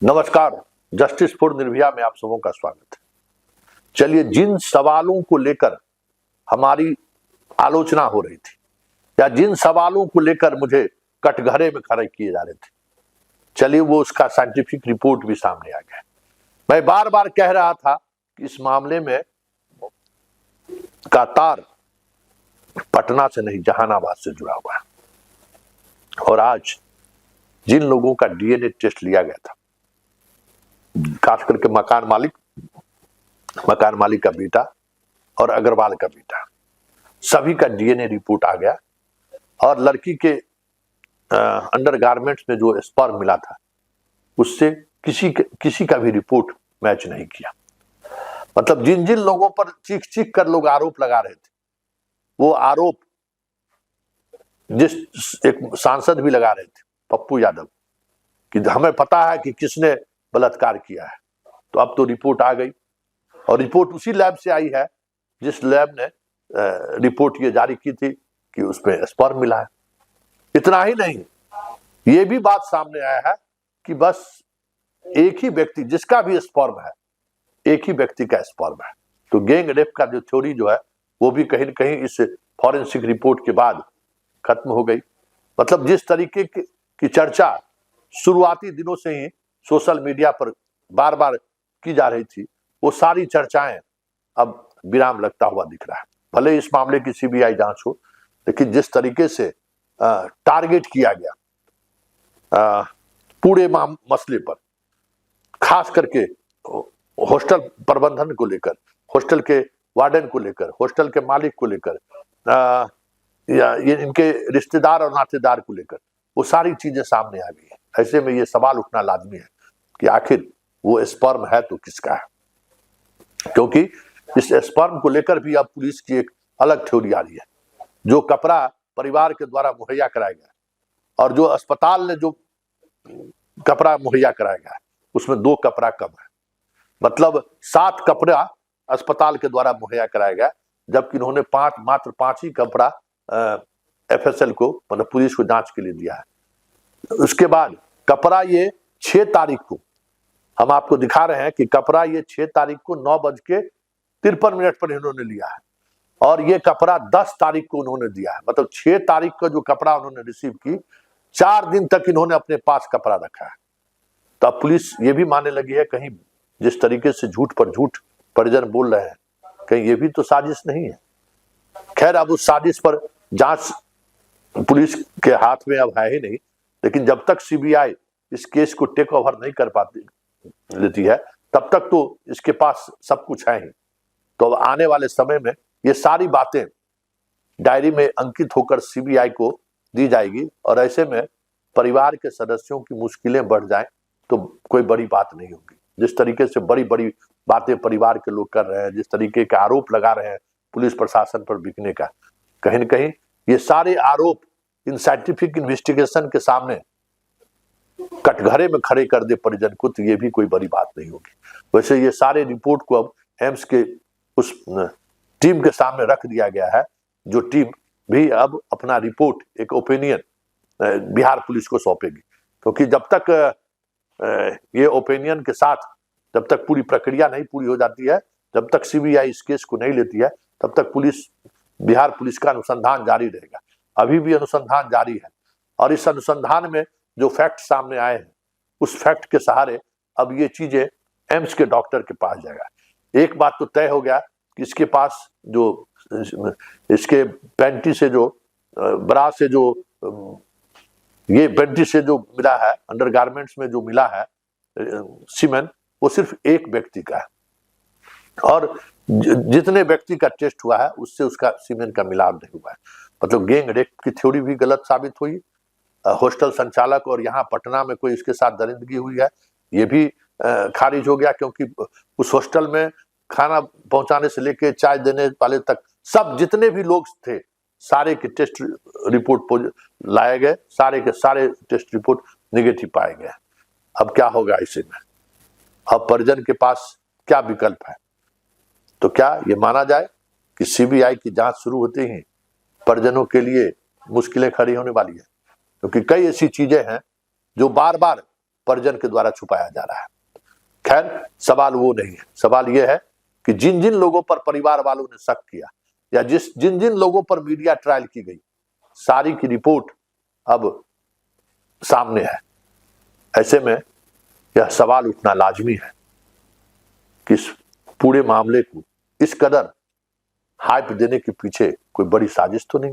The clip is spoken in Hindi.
नमस्कार। जस्टिस फॉर निर्भया में आप सबों का स्वागत है। चलिए, जिन सवालों को लेकर हमारी आलोचना हो रही थी या जिन सवालों को लेकर मुझे कटघरे में खड़े किए जा रहे थे, चलिए वो उसका साइंटिफिक रिपोर्ट भी सामने आ गया। मैं बार बार कह रहा था कि इस मामले में का तार पटना से नहीं जहानाबाद से जुड़ा हुआ है। और आज जिन लोगों का डीएनए टेस्ट लिया गया था, खास करके मकान मालिक का बेटा और अग्रवाल का बेटा, सभी का डीएनए रिपोर्ट आ गया। और लड़की के अंडरगारमेंट्स में जो स्पर्म मिला था उससे किसी का भी रिपोर्ट मैच नहीं किया। मतलब जिन जिन लोगों पर चीख चीख कर लोग आरोप लगा रहे थे, वो आरोप जिस एक सांसद भी लगा रहे थे, पप्पू यादव, कि हमें पता है कि किसने बलात्कार किया है। तो अब तो रिपोर्ट आ गई और रिपोर्ट उसी लैब से आई है जिस लैब ने रिपोर्ट ये जारी की थी कि उसमें स्पर्म मिला है। इतना ही नहीं, ये भी बात सामने आया है कि बस एक ही व्यक्ति, जिसका भी स्पर्म है, एक ही व्यक्ति का स्पर्म है। तो गैंग रेप का जो थ्योरी जो है वो भी कहीं न कहीं इस फॉरेंसिक रिपोर्ट के बाद खत्म हो गई। मतलब जिस तरीके की चर्चा शुरुआती दिनों से ही सोशल मीडिया पर बार बार की जा रही थी, वो सारी चर्चाएं अब विराम लगता हुआ दिख रहा है। भले इस मामले की सीबीआई जांच हो, लेकिन जिस तरीके से टारगेट किया गया पूरे मसले पर, खास करके हॉस्टल प्रबंधन को लेकर, हॉस्टल के वार्डन को लेकर, हॉस्टल के मालिक को लेकर, या ये इनके रिश्तेदार और नातेदार को लेकर, वो सारी चीजें सामने आ गई है। ऐसे में ये सवाल उठना लाजमी है कि आखिर वो स्पर्म है तो किसका है, क्योंकि इस स्पर्म को लेकर भी अब पुलिस की एक अलग थ्योरी आ रही है। जो कपड़ा परिवार के द्वारा मुहैया कराया गया और जो अस्पताल ने जो कपड़ा मुहैया कराया गया उसमें 2 कपड़ा कम है। मतलब 7 कपड़ा अस्पताल के द्वारा मुहैया कराया गया, जबकि इन्होंने मात्र 5 ही कपड़ा एफएसएल को, मतलब पुलिस को जांच के लिए दिया है। उसके बाद कपड़ा ये 6 तारीख को, हम आपको दिखा रहे हैं कि कपड़ा ये 6 तारीख को 9:53 पर इन्होंने लिया है और ये कपड़ा 10 तारीख को उन्होंने दिया है। मतलब 6 तारीख का जो कपड़ा उन्होंने रिसीव की, 4 दिन तक इन्होंने अपने पास कपड़ा रखा है। तो अब पुलिस ये भी मानने लगी है, कहीं जिस तरीके से झूठ पर झूठ परिजन बोल रहे हैं, कहीं ये भी तो साजिश नहीं है। खैर, अब उस साजिश पर जांच पुलिस के हाथ में अब है ही नहीं, लेकिन जब तक सीबीआई इस केस को टेक ओवर नहीं कर पाती लेती है, तब तक तो इसके पास सब कुछ है ही। तो अब आने वाले समय में ये सारी बातें डायरी में अंकित होकर सीबीआई को दी जाएगी और ऐसे में परिवार के सदस्यों की मुश्किलें बढ़ जाएं तो कोई बड़ी बात नहीं होगी। जिस तरीके से बड़ी बड़ी बातें परिवार के लोग कर रहे हैं, जिस तरीके के आरोप लगा रहे हैं पुलिस प्रशासन पर बिकने का, कहीं न कहीं ये सारे आरोप इन साइंटिफिक इन्वेस्टिगेशन के सामने कटघरे में खड़े कर दे परिजन को, तो ये भी कोई बड़ी बात नहीं होगी। वैसे ये सारे रिपोर्ट को अब एम्स के उस टीम के सामने रख दिया गया है, जो टीम भी अब अपना रिपोर्ट, एक ओपिनियन बिहार पुलिस को सौंपेगी। क्योंकि जब तक ये ओपिनियन के साथ, जब तक पूरी प्रक्रिया नहीं पूरी हो जाती है, जब तक सीबीआई इस केस को नहीं लेती है, तब तक बिहार पुलिस का अनुसंधान जारी रहेगा। अभी भी अनुसंधान जारी है और इस अनुसंधान में जो फैक्ट सामने आए हैं, उस फैक्ट के सहारे अब ये चीजें एम्स के डॉक्टर के पास जाएगा। एक बात तो तय हो गया कि इसके पास जो इसके पैंटी से जो ब्रा से जो ये पैंटी से जो मिला है, अंडरगारमेंट्स में जो मिला है सीमेन, वो सिर्फ एक व्यक्ति का है और जितने व्यक्ति का टेस्ट हुआ है उससे उसका सीमेन का मिलाप नहीं हुआ है। मतलब गैंग रेप की थ्योरी भी गलत साबित हुई। हॉस्टल संचालक और यहाँ पटना में कोई इसके साथ दरिंदगी हुई है, ये भी खारिज हो गया, क्योंकि उस हॉस्टल में खाना पहुंचाने से लेके चाय देने वाले तक सब जितने भी लोग थे, सारे के टेस्ट रिपोर्ट लाए गए, सारे के सारे टेस्ट रिपोर्ट निगेटिव पाए गए। अब क्या होगा इसे में? अब परिजन के पास क्या विकल्प है? तो क्या ये माना जाए कि सीबीआई की जांच शुरू होते ही परिजनों के लिए मुश्किलें खड़ी होने वाली है? क्योंकि कई ऐसी चीजें हैं जो बार बार परिजन के द्वारा छुपाया जा रहा है। खैर, सवाल वो नहीं है। सवाल यह है कि जिन जिन लोगों पर परिवार वालों ने शक किया या जिन जिन लोगों पर मीडिया ट्रायल की गई, सारी की रिपोर्ट अब सामने है। ऐसे में यह सवाल उठना लाजमी है कि इस पूरे मामले को इस कदर हाइप देने के पीछे कोई बड़ी साजिश तो नहीं।